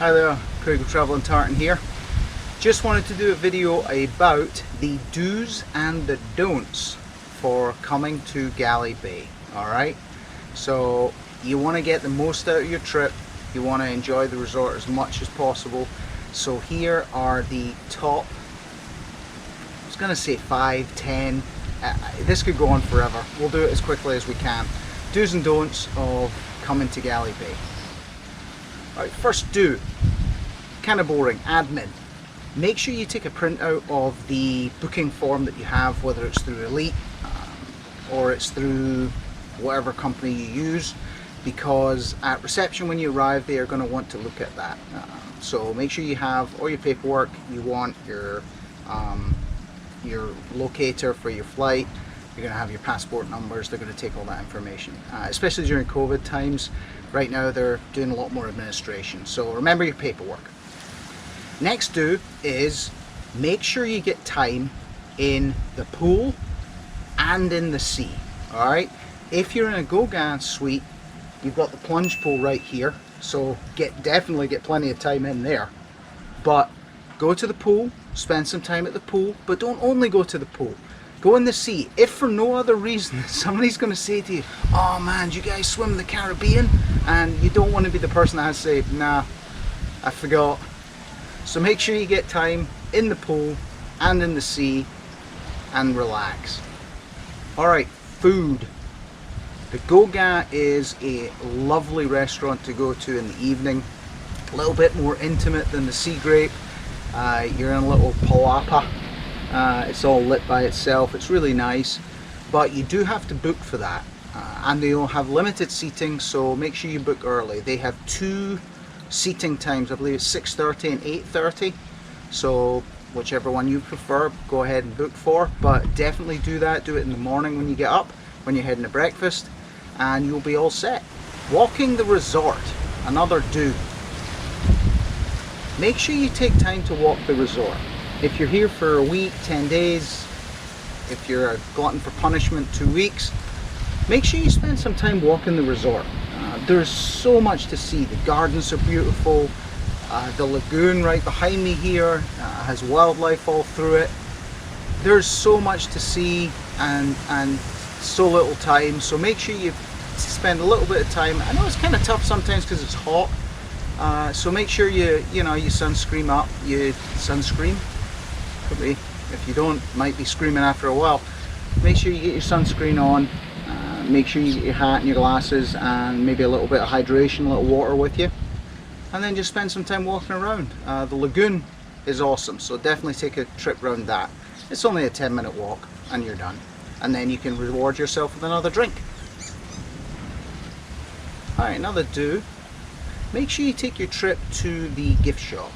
Hi there, Craig of Travel and Tartan here. Just wanted to do a video about the do's and the don'ts for coming to Galley Bay. Alright, so you want to get the most out of your trip, you want to enjoy the resort as much as possible. So here are the top, I was going to say 5, 10, this could go on forever. We'll do it as quickly as we can. Do's and don'ts of coming to Galley Bay. Alright, first do, kind of boring, admin. Make sure you take a printout of the booking form that you have, whether it's through Elite or it's through whatever company you use, because at reception when you arrive they are going to want to look at that. So make sure you have all your paperwork. You want your locator for your flight. You're going to have your passport numbers. They're going to take all that information, especially during COVID times. Right now they're doing a lot more administration, so remember your paperwork. Next do is make sure you get time in the pool and in the sea. Alright, if you're in a Gauguin suite, you've got the plunge pool right here, so definitely get plenty of time in there. But go to the pool, spend some time at the pool, but don't only go to the pool. Go in the sea. If for no other reason somebody's going to say to you, oh man, do you guys swim in the Caribbean? And you don't want to be the person that has to say, nah, I forgot. So make sure you get time in the pool and in the sea and relax. Alright, food. The Gauguin is a lovely restaurant to go to in the evening. A little bit more intimate than the Sea Grape. You're in a little palapa. It's all lit by itself. It's really nice, but you do have to book for that, and they'll have limited seating, so make sure you book early. They have 2 seating times, I believe it's 6:30 and 8:30, so whichever one you prefer, go ahead and book for, but definitely do that. Do it in the morning when you get up, when you're heading to breakfast, and you'll be all set. Walking the resort, another do. Make sure you take time to walk the resort. If you're here for a week, 10 days, if you're a glutton for punishment, 2 weeks, make sure you spend some time walking the resort. There's so much to see. The gardens are beautiful. The lagoon right behind me here has wildlife all through it. There's so much to see and so little time. So make sure you spend a little bit of time. I know it's kind of tough sometimes because it's hot. So make sure you sunscreen up. If you don't, might be screaming after a while. Make sure you get your sunscreen on. Make sure you get your hat and your glasses and maybe a little bit of hydration, a little water with you, and then just spend some time walking around. The lagoon is awesome, so definitely take a trip around that. It's only a 10-minute walk and you're done, and then you can reward yourself with another drink. Alright, another do. Make sure you take your trip to the gift shop.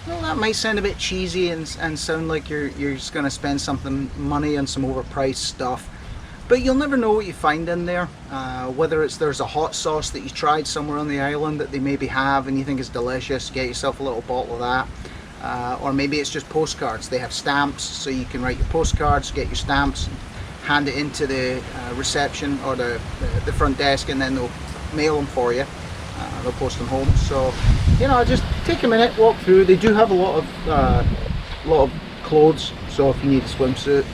Well, that might sound a bit cheesy and sound like you're just going to spend something money on some overpriced stuff, but you'll never know what you find in there. Whether there's a hot sauce that you tried somewhere on the island that they maybe have and you think is delicious, get yourself a little bottle of that. Or maybe it's just postcards. They have stamps, so you can write your postcards, get your stamps, hand it into the reception or the front desk, and then they'll mail them for you. They'll post them home. So just take a minute, walk through. They do have a lot of clothes, so if you need a swimsuit,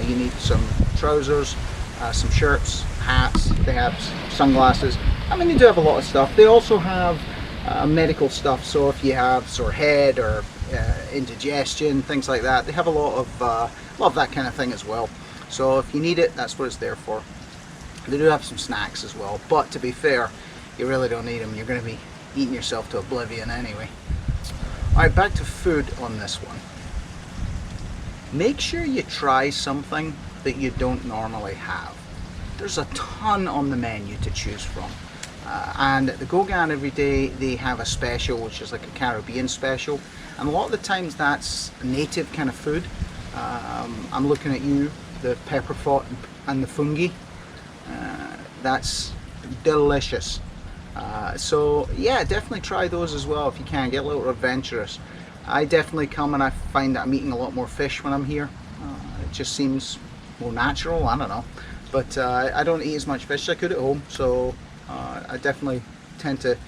you need some trousers, some shirts, hats, they have sunglasses. I mean, they do have a lot of stuff. They also have medical stuff, so if you have sore head or indigestion, things like that, they have a lot of that kind of thing as well. So if you need it, that's what it's there for. They do have some snacks as well, but to be fair, you really don't need them. You're going to be eating yourself to oblivion anyway. Alright, back to food on this one. Make sure you try something that you don't normally have. There's a ton on the menu to choose from. And at the Gauguin every day they have a special, which is like a Caribbean special. And a lot of the times that's native kind of food. I'm looking at you, the pepper pot and the fungi. That's delicious. So yeah, definitely try those as well if you can. Get a little adventurous. I definitely come and I find that I'm eating a lot more fish when I'm here. It just seems more natural, I don't know. But I don't eat as much fish as I could at home, so I definitely tend to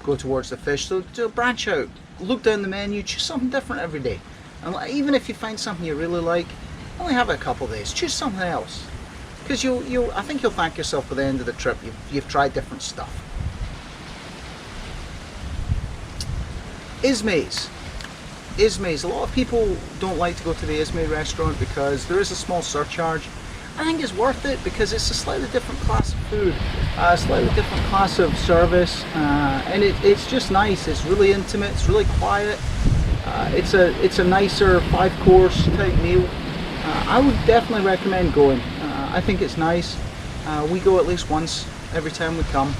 go towards the fish. So branch out, look down the menu, choose something different every day. And even if you find something you really like, only have it a couple of days, choose something else. Because I think you'll thank yourself by the end of the trip. You've tried different stuff. Esme's. A lot of people don't like to go to the Esme restaurant because there is a small surcharge. I think it's worth it because it's a slightly different class of food, a slightly different class of service, and it's just nice. It's really intimate, it's really quiet. It's a nicer 5-course type meal. I would definitely recommend going. I think it's nice. We go at least once every time we come.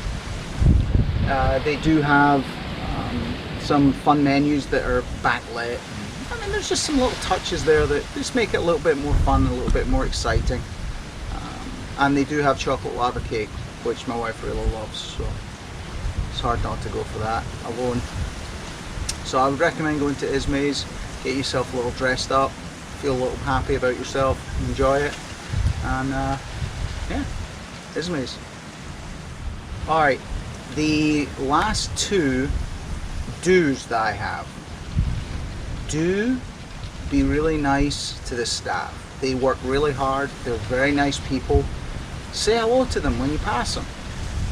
They do have some fun menus that are backlit. I mean, there's just some little touches there that just make it a little bit more fun, a little bit more exciting. And they do have chocolate lava cake, which my wife really loves, so it's hard not to go for that alone. So I would recommend going to Esme's, get yourself a little dressed up, feel a little happy about yourself, enjoy it, and yeah, Esme's. Alright, the last two do's that I have. Do be really nice to the staff. They work really hard, they're very nice people. Say hello to them when you pass them.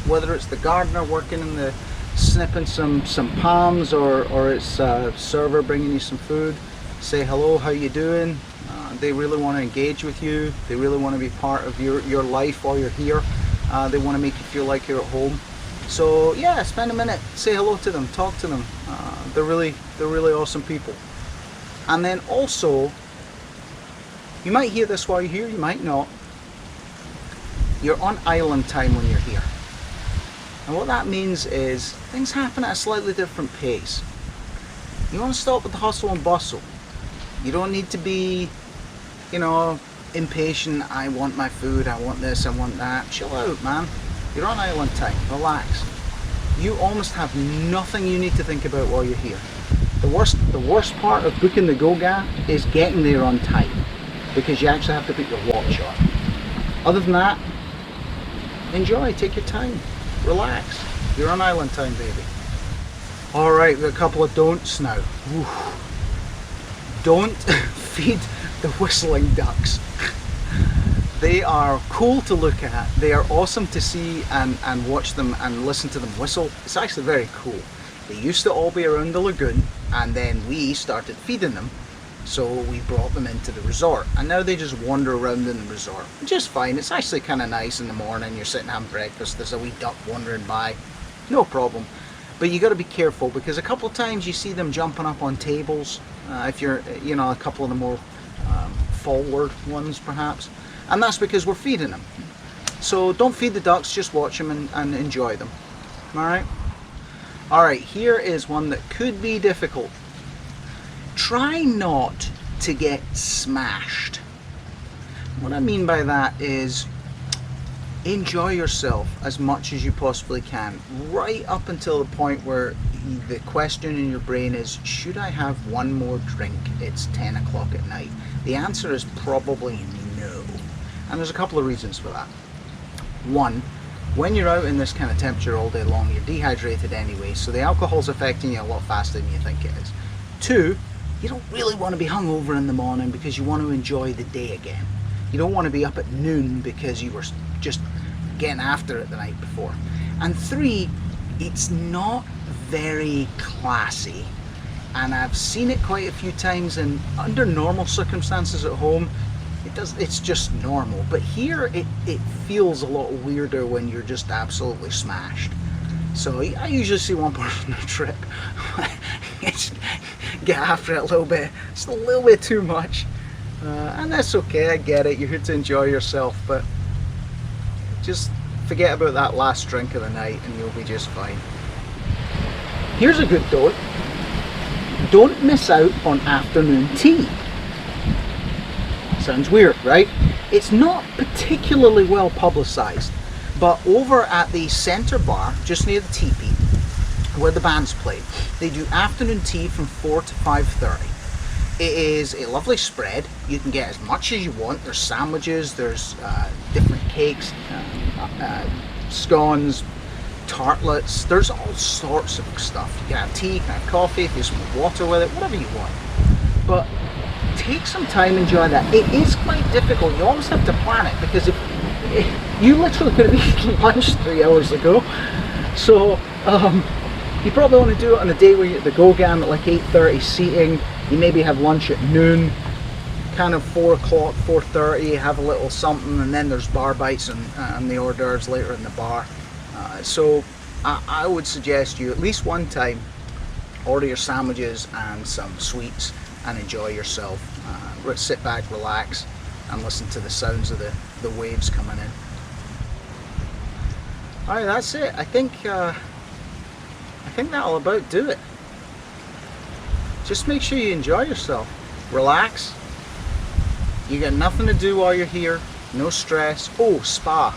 Whether it's the gardener working in the snipping some palms, or it's a server bringing you some food, say hello, how you doing? They really want to engage with you. They really want to be part of your life while you're here. They want to make you feel like you're at home. So yeah, spend a minute, say hello to them, talk to them. They're really awesome people. And then also, you might hear this while you're here, you might not. You're on island time when you're here. And what that means is things happen at a slightly different pace. You want to stop with the hustle and bustle. You don't need to be, impatient. I want my food, I want this, I want that. Chill out, man. You're on island time, relax. You almost have nothing you need to think about while you're here. The worst part of booking the Goga is getting there on time, because you actually have to put your watch on. Other than that, enjoy, take your time, relax. You're on island time, baby. Alright, we've got a couple of don'ts now. Don't feed the whistling ducks. They are cool to look at, they are awesome to see and watch them and listen to them whistle. It's actually very cool. They used to all be around the lagoon, and then we started feeding them, so we brought them into the resort, and now they just wander around in the resort, which is fine. It's actually kind of nice in the morning, you're sitting having breakfast, there's a wee duck wandering by, no problem. But you got to be careful, because a couple of times you see them jumping up on tables, if you're, a couple of the more forward ones perhaps, and that's because we're feeding them. So don't feed the ducks, just watch them and enjoy them. Alright, here is one that could be difficult. Try not to get smashed. What I mean by that is enjoy yourself as much as you possibly can, right up until the point where the question in your brain is, should I have one more drink? It's 10 o'clock at night. The answer is probably no. And there's a couple of reasons for that. One, when you're out in this kind of temperature all day long, you're dehydrated anyway, so the alcohol's affecting you a lot faster than you think it is. Two, you don't really want to be hungover in the morning because you want to enjoy the day again. You don't want to be up at noon because you were just getting after it the night before. And three, it's not very classy. And I've seen it quite a few times, and under normal circumstances at home, it's just normal. But here it feels a lot weirder when you're just absolutely smashed. So I usually see one person on a trip get after it a little bit. It's a little bit too much. And that's okay, I get it, you're here to enjoy yourself, but just forget about that last drink of the night and you'll be just fine. Here's a good don't. Don't miss out on afternoon tea. Sounds weird, right? It's not particularly well publicized, but over at the center bar, just near the teepee, where the bands play, they do afternoon tea from 4 to 5:30. It is a lovely spread. You can get as much as you want. There's sandwiches, there's different cakes, scones, tartlets. There's all sorts of stuff. You can have tea, you can have coffee, if you some water with it, whatever you want. But take some time, enjoy that. It is quite difficult. You almost have to plan it, because if you literally could have eaten lunch 3 hours ago. So you probably want to do it on a day where you're at the Go Gam at like 8:30 seating. You maybe have lunch at noon, kind of 4 o'clock, 4:30, have a little something, and then there's bar bites and the hors d'oeuvres later in the bar. So I would suggest you at least one time order your sandwiches and some sweets and enjoy yourself. Sit back, relax, and listen to the sounds of the waves coming in. Alright, that's it. I think that'll about do it. Just make sure you enjoy yourself. Relax. You got nothing to do while you're here. No stress. Oh, spa.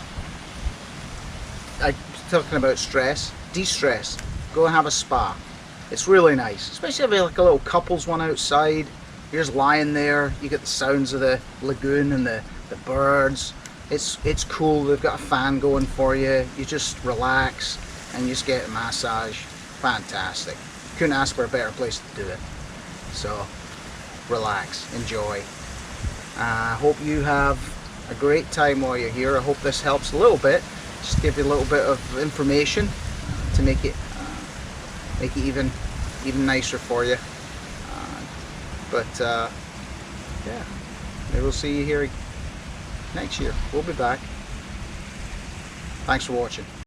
I'm talking about stress. De-stress. Go and have a spa. It's really nice. Especially if you have like a little couples one outside. You're just lying there. You get the sounds of the lagoon and the birds. It's cool. They've got a fan going for you. You just relax and you just get a massage. Fantastic. Couldn't ask for a better place to do it. So relax, enjoy. I hope you have a great time while you're here. I hope this helps a little bit. Just give you a little bit of information to make it even nicer for you. Yeah, maybe we'll see you here next year. We'll be back. Thanks for watching.